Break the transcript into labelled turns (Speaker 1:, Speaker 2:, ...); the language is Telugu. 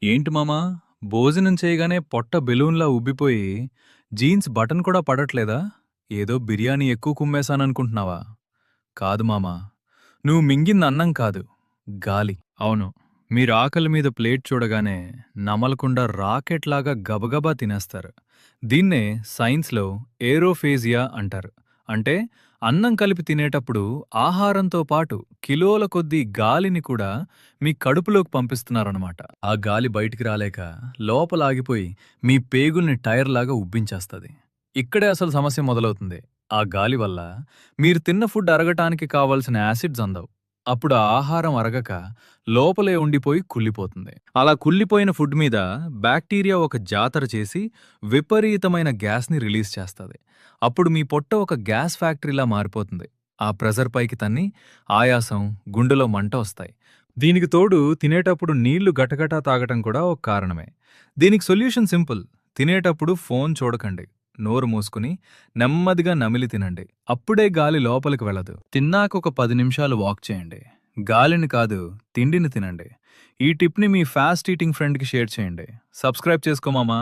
Speaker 1: ఏంటి మామా, భోజనం చేయగానే పొట్ట బెలూన్లా ఉబ్బిపోయి జీన్స్ బటన్ కూడా పడట్లేదా? ఏదో బిర్యానీ ఎక్కువ కుమ్మేశాననుకుంటున్నావా? కాదు మామా, నువ్వు మింగింది అన్నం కాదు, గాలి. అవును, మీరు ఆకలి మీద ప్లేట్ చూడగానే నమలకుండా రాకెట్లాగా గబగబా తినేస్తారు. దీన్నే సైన్స్లో ఏరోఫేజియా అంటారు. అంటే అన్నం కలిపి తినేటప్పుడు ఆహారంతో పాటు కిలోల కొద్దీ గాలిని కూడా మీ కడుపులోకి పంపిస్తున్నారన్నమాట. ఆ గాలి బయటికి రాలేక లోపల ఆగిపోయి మీ పేగుల్ని టైర్లాగా ఉబ్బించేస్తది. ఇక్కడే అసలు సమస్య మొదలవుతుంది. ఆ గాలి వల్ల మీరు తిన్న ఫుడ్ అరగటానికి కావలసిన యాసిడ్స్ అందవు. అప్పుడు ఆ ఆహారం అరగక లోపలే ఉండిపోయి కుళ్ళిపోతుంది. అలా కుళ్ళిపోయిన ఫుడ్ మీద బ్యాక్టీరియా ఒక జాతర చేసి విపరీతమైన గ్యాస్ని రిలీజ్ చేస్తుంది. అప్పుడు మీ పొట్ట ఒక గ్యాస్ ఫ్యాక్టరీలా మారిపోతుంది. ఆ ప్రెజర్ పైకి తన్ని ఆయాసం, గుండెలో మంట వస్తాయి. దీనికి తోడు తినేటప్పుడు నీళ్లు గటగటా తాగటం కూడా ఒక కారణమే. దీనికి సొల్యూషన్ సింపుల్. తినేటప్పుడు ఫోన్ చూడకండి. నోరు మూసుకుని నెమ్మదిగా నమిలి తినండి. అప్పుడే గాలి లోపలికి వెళ్ళదు. తిన్నాక ఒక 10 నిమిషాలు వాక్ చేయండి. గాలిని కాదు, తిండిని తినండి. ఈ టిప్ని మీ ఫాస్ట్ ఈటింగ్ ఫ్రెండ్కి షేర్ చేయండి. సబ్స్క్రైబ్ చేసుకోమామా.